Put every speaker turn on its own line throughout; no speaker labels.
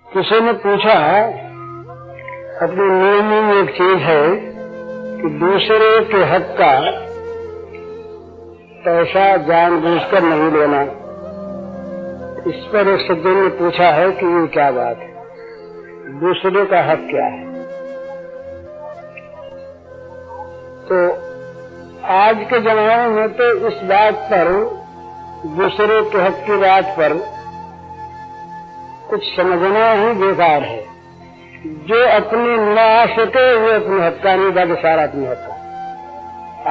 किसी ने पूछा, अपने नियम में एक चीज है कि दूसरे के हक का पैसा जानबूझकर नहीं लेना। इस पर एक सज्जन ने पूछा है कि ये क्या बात है, दूसरे का हक क्या है? तो आज के जमाने में तो इस बात पर, दूसरे के हक की बात पर कुछ समझना ही बेकार है। जो अपने न आ सके वो अपने हक का नहीं, बाकी सारा अपने हक का।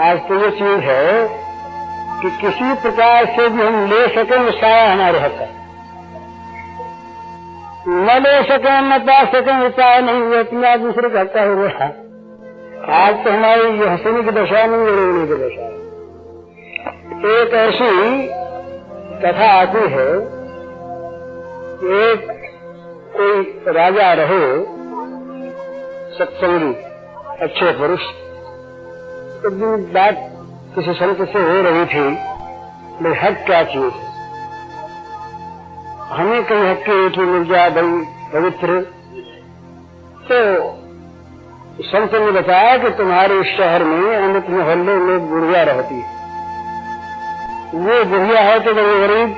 आज तो ये चीज है कि किसी प्रकार से भी हम ले सकें वो सारा हमारे हक का, न ले सकें न पा सकें उपाय नहीं, वो अपना दूसरे का हक का हो रहा। आज तो हमारी ये हंसने की दशा नहीं, रोने की दशा है। एक ऐसी कथा आती है, एक कोई राजा रहे, सत्संगी अच्छे पुरुष। एक दिन बात किसी संत से हो रही थी, भाई हक क्या चीज है, हमें कहीं हक की रोटी मिल जाए भाई पवित्र। तो संत ने बताया कि तुम्हारे इस शहर में अमित मोहल्ले में बुढ़िया रहती है। वो बुढ़िया है तो बड़ी गरीब,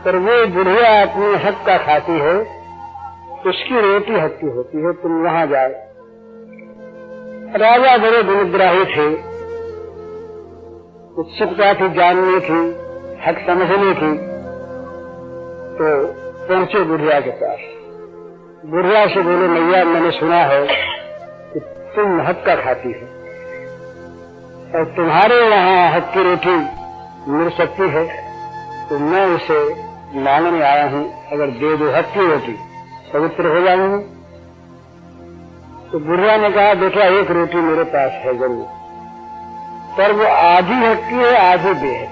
पर वो बुढ़िया अपने हक का खाती है, उसकी रोटी हक की होती है, तुम वहां जाओ। राजा बड़े गुणग्राही थे, उत्सुकता थी जानने की, हक समझने की। तो पहुंचे बुढ़िया के पास। बुढ़िया से बोले, मैया मैंने सुना है कि तुम हक का खाती हो और तुम्हारे यहाँ हक की रोटी मिल सकती है, तो मैं उसे मांगने आया हूँ, अगर दे दो हक की रोटी पवित्र हो जाऊंगी। तो बुढ़िया ने कहा, बेटा एक रोटी मेरे पास है जरूर, पर वो आधी हक की है आधी बेहक,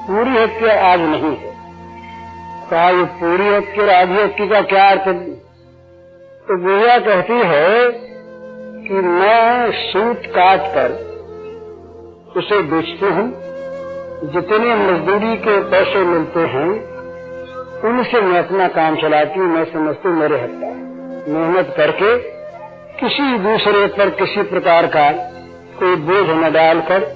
पूरी हक की आज नहीं है। कहा, ये पूरी हक की और आधी हक की का क्या अर्थ? तो बुढ़िया कहती है कि मैं सूत काट कर उसे बेचती हूँ, जितने मजदूरी के पैसे मिलते हैं उनसे मैं अपना काम चलाती हूँ। मैं समझती हूँ मेरे हक का, मेहनत करके किसी दूसरे पर किसी प्रकार का कोई बोझ न डालकर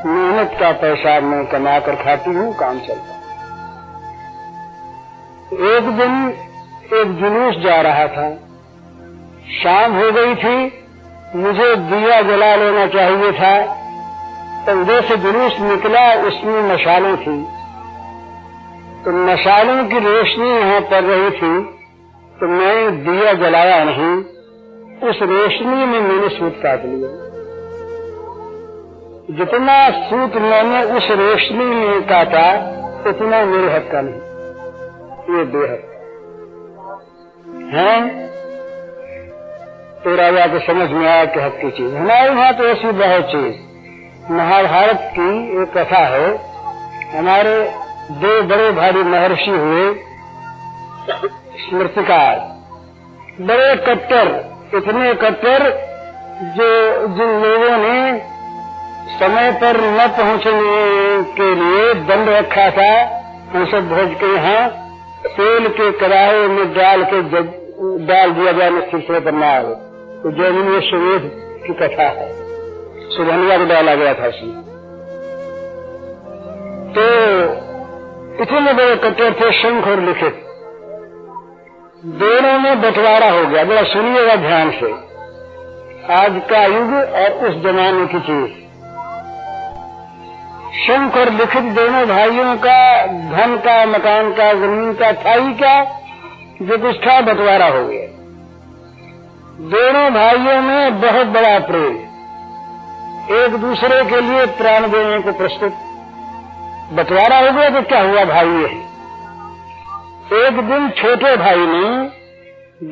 मेहनत का पैसा मैं कमा कर खाती हूँ, काम चलता। एक दिन एक जुलूस जा रहा था, शाम हो गई थी, मुझे दिया जला लेना चाहिए था। तो उधर से जुलूस निकला, उसमें मशालें थी, तो मशालों की रोशनी यहाँ पड़ रही थी, तो मैं दिया जलाया नहीं, उस रोशनी में मैंने सूत काट लिया। जितना सूत मैंने उस रोशनी में काटा उतना मेरे हक का नहीं, ये बेहक है। तो राजा को समझ में आया कि हक की चीज। हमारे यहाँ तो ऐसी बहुत चीज। महाभारत की एक कथा है, हमारे दो बड़े भारी महर्षि हुए स्मृतिकार, बड़े कट्टर, इतने कट्टर जो जिन लोगों ने समय पर न पहुंचने के लिए दंड रखा था, उन सब भोज के यहाँ तेल के कड़ाहे में डाल दिया जाए निश्चित पर ना हो। तो जैमिनी सुवेद की कथा है, सुधनिया को डाला गया था उसमें। तो इतने बड़े कट्टर थे, शंख और लिखित, दोनों में बंटवारा हो गया। बड़ा सुनिएगा ध्यान से, आज का युग और उस जमाने की चीज। शंख और लिखित दोनों भाइयों का धन का, मकान का, जमीन का था ही क्या, जो कुछ था बंटवारा हो गया। दोनों भाइयों में बहुत बड़ा प्रेम, एक दूसरे के लिए प्राण देने को प्रस्तुत। बंटवारा हो गया तो क्या हुआ, भाई है। एक दिन छोटे भाई ने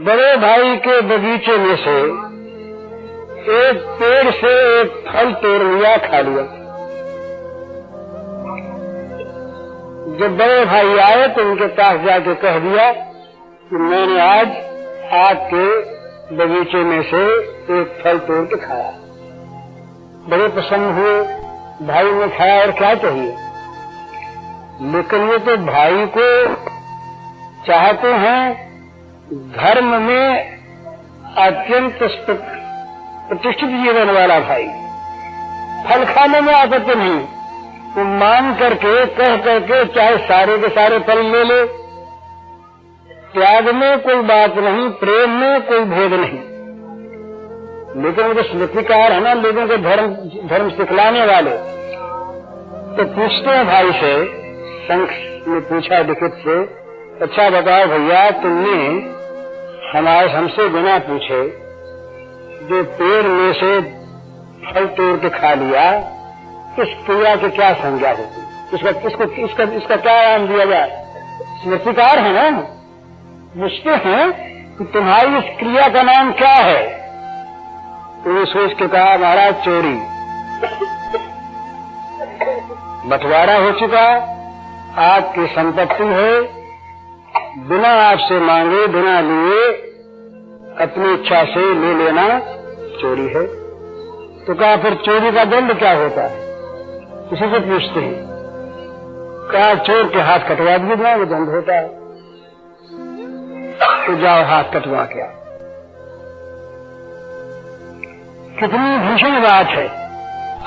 बड़े भाई के बगीचे में से एक पेड़ से एक फल तोड़ लिया, खा लिया। जब बड़े भाई आए तो उनके पास जाके कह दिया कि मैंने आज आपके बगीचे में से एक फल तोड़ के खाया। बड़े प्रसन्न हुए, भाई ने खाया और क्या चाहिए। लेकिन ये तो भाई को चाहते हैं धर्म में अत्यंत प्रतिष्ठित जीवन वाला भाई, फल खाने में आपत्ति नहीं, तो मान करके कह करके चाहे सारे के सारे फल ले ले, त्याग में कोई बात नहीं, प्रेम में कोई भेद नहीं। लेकिन वो स्मृतिकार है ना, लोगों को धर्म सिखलाने वाले, तो पूछते हैं भाई से, शंख ने पूछा लिखित से, अच्छा बताओ भैया, तुमने हमसे बिना पूछे जो पेड़ में से फल तोड़ के खा लिया, इस क्रिया की क्या संज्ञा होती, इसका क्या नाम दिया जाए? स्मृतिकार है ना, पूछते हैं कि तुम्हारी इस क्रिया का नाम क्या है? तो सोच के कहा, महाराज चोरी। बंटवारा हो चुका, आपकी संपत्ति है, बिना आपसे मांगे बिना लिए अपनी इच्छा से ले लेना चोरी है। तो कहा फिर चोरी का दंड क्या होता है? किसी से पूछते हैं, कहा चोर के हाथ कटवा दिए जाए, वो दंड होता है। तो जाओ हाथ कटवा के। कितनी भीषण बात है।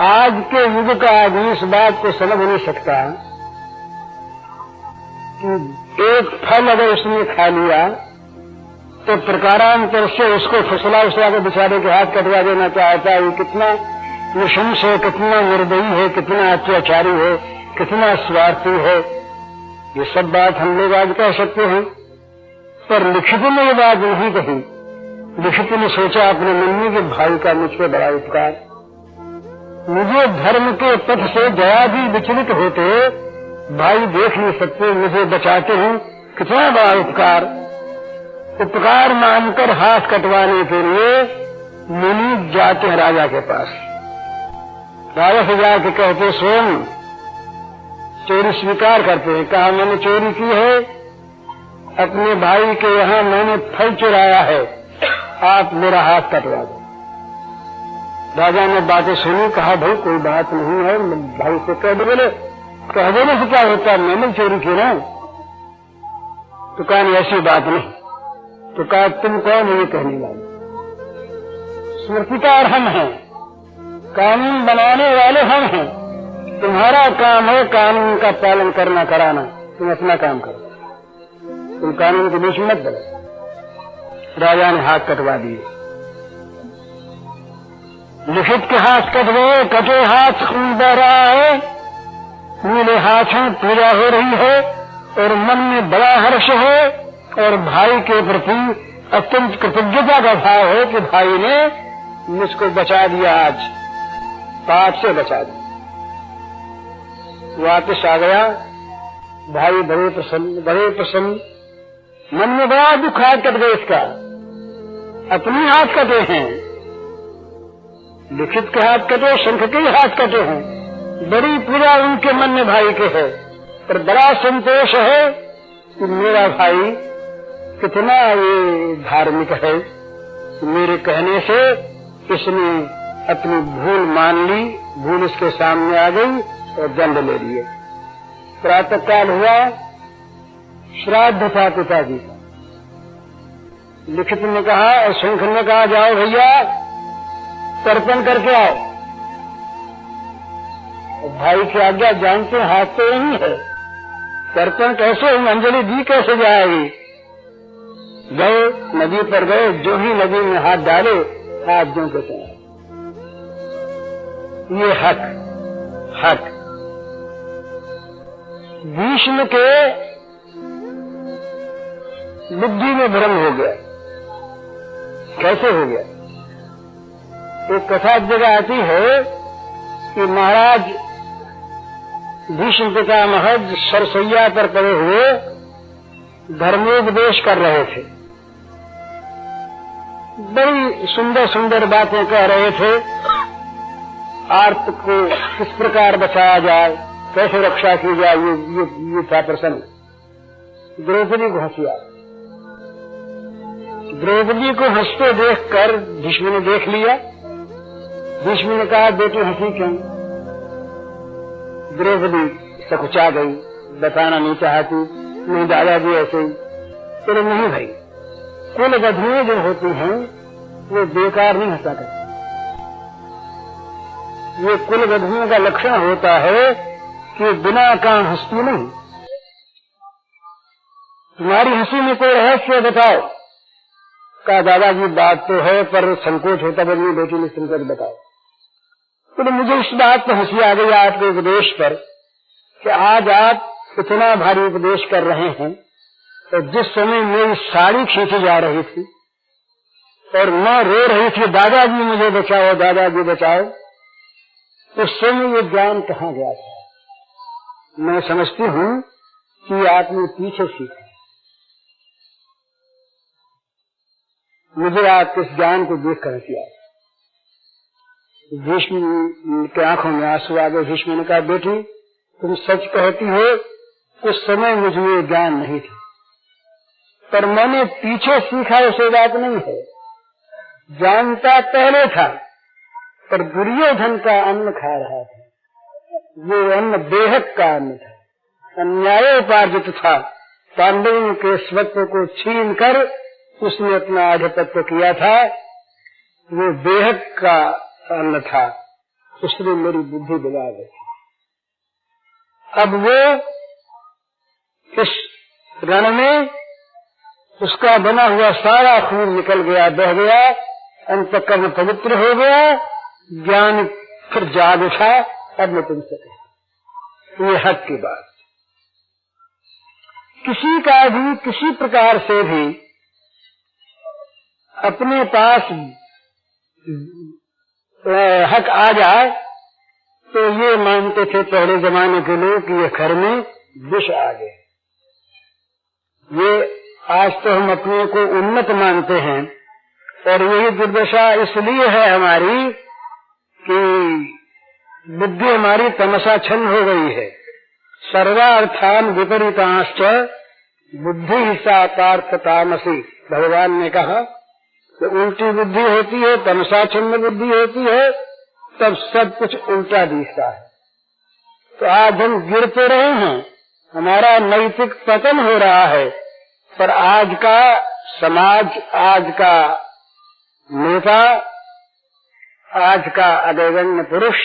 आज के युग का आदमी इस बात को समझ नहीं सकता कि एक फल अगर उसने खा लिया तो प्रकारांतर से उसको फुसला के बेचारे के हाथ कटवा देना चाहता है। कितना निशंस है, कितना निर्दयी है, कितना अत्याचारी है, कितना स्वार्थी है। ये सब बात हम लोग आज कह सकते हैं, पर लिखित में ये बात नहीं कही। लिखित ने सोचा अपने मन में कि भाई का मुझ पर बड़ा उपकार, मुझे धर्म के पथ से जया भी विचलित होते भाई देख नहीं सकते, मुझे बचाते हैं, कितना बड़ा उपकार। उपकार मानकर हाथ कटवाने के लिए मुनि जाते हैं राजा के पास। राजा से जाके कहते स्वयं चोरी स्वीकार करते हैं। कहा मैंने चोरी की है, अपने भाई के यहाँ मैंने फल चुराया है, आप मेरा हाथ कटवा दो। राजा ने बातें सुनी, कहा भाई कोई बात नहीं है, भाई से कह दो। बोले कह देने से क्या होता है, मैंने चोरी की ना। तो कहा नहीं ऐसी बात नहीं। तो कहा तुम कौन है ये कहने वाले? स्मृतिकार हम हैं, कानून बनाने वाले हम हैं, तुम्हारा काम है कानून का पालन करना कराना, तुम अपना काम करो, तुम कानून के बीच मत बनो। राजा ने हाथ कटवा दिए। लिखित के हाथ कटवे, कटे हाथ खून बह रहा है, नीले हाथों पूजा हो रही है और मन में बड़ा हर्ष है और भाई के प्रति अत्यंत कृतज्ञता का भाव है कि भाई ने मुझको बचा दिया, आज पाप से बचा दिया। वापस आ गया भाई, बड़े प्रसन्न। मन में बड़ा दुख हाथ कट गए इसका, अपनी हाथ कटे हैं, लिखित के हाथ कटे, शंख के ही हाथ कटे हैं। बड़ी पूजा उनके मन में भाई के है, पर बड़ा संतोष है कि मेरा भाई कितना ये धार्मिक है, मेरे कहने से इसने अपनी भूल मान ली, भूल इसके सामने आ गई और दंड ले लिए। प्रातः काल हुआ, श्राद्ध था पिताजी का। लिखित ने कहा और शंख ने कहा जाओ भैया तर्पण करके आओ। भाई की आज्ञा जानते हाथ तो नहीं है, तर्पण कैसे, अंजलि दी कैसे जाएगी? गए नदी पर गए, जो ही नदी में हाथ डाले हाथ जो के चले। ये हक भीष्म के बुद्धि में भ्रम हो गया। कैसे हो गया? एक कथा जगह आती है कि महाराज भीष्म पिता महज सरसैया पर पड़े हुए धर्मोपदेश कर रहे थे, बड़ी सुंदर सुंदर बातें कह रहे थे। आर्त को किस प्रकार बचाया जाए, कैसे रक्षा की जाए, ये था प्रसन्न। द्रौपदी को हंसी आई। द्रौपदी को हंसते देखकर भीष्म ने देख लिया। भीष्म ने कहा बेटी हंसी क्यों? द्रौपदी सकुचा गई, बताना नहीं चाहती। नहीं दादाजी ऐसे ही। बोले नहीं भाई, कुल बधियां जो होती हैं वो बेकार नहीं हंसा करती। ये कुल बधियों का लक्षण होता है कि बिना काम हंसती नहीं। तुम्हारी हंसी में कोई रहस्य बताओ। का दादाजी बात तो है पर संकोच होता बनी बेटी ने सुनकर बताओ। तो मुझे इस बात पर हंसी आ गई आपके उपदेश पर कि आज आप इतना भारी उपदेश कर रहे हैं, तो जिस समय मेरी साड़ी खींची जा रही थी और मैं रो रही थी दादाजी मुझे बचाओ दादाजी बचाओ, उस समय ये ज्ञान कहाँ गया था? मैं समझती हूँ कि आपने पीछे सीखा। मुझे आपके इस ज्ञान को देख कर किया। भीष्म के आंखों में आंसू आ गए। भीष्म ने कहा बेटी तुम सच कहती हो, उस समय मुझे ये ज्ञान नहीं था, पर मैंने पीछे सीखा ऐसी बात नहीं है। जानता पहले था, पर दुर्योधन का अन्न खा रहा था। वो अन्न बेहद का अन्न था, अन्यायोपार्जित था। पांडवों के स्वत्व को छीन कर उसने अपना आधिपत्य किया था। वो बेहद का अन्न था, उसने मेरी बुद्धि बिगाड़ दी। अब वो इस रण में उसका बना हुआ सारा खून निकल गया, बह गया, अंतःकरण पवित्र हो गया, ज्ञान फिर जाग उठा। अब मैं तुमसे कहूं, ये हक की बात। किसी का भी किसी प्रकार से भी अपने पास हक आ जाए तो ये मानते थे पहले जमाने के लोग कि ये घर में विष आ गए। ये आज तो हम अपने को उन्नत मानते हैं, और यही दुर्दशा इसलिए है हमारी कि बुद्धि हमारी तमसाच्छन्न हो गई है। सर्वार्थान विपरीतांश्च बुद्धि सा पार्थ तामसी। भगवान ने कहा कि उल्टी बुद्धि होती है, तमसाच्छन्न बुद्धि होती है, तब सब कुछ उल्टा दिखता है। तो आज हम गिर तो रहे हैं, हमारा नैतिक पतन हो रहा है, पर आज का समाज, आज का नेता, आज का अग्रगण्य पुरुष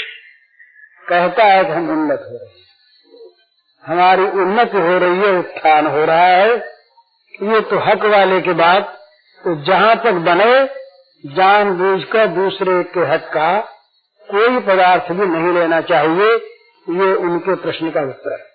कहता है कि हम उन्नत हो रहे हैं, हमारी उन्नति हो रही है, उत्थान हो रहा है। ये तो हक वाले की बात। तो जहाँ तक बने जानबूझकर दूसरे के हक का कोई पदार्थ भी नहीं लेना चाहिए। ये उनके प्रश्न का उत्तर है।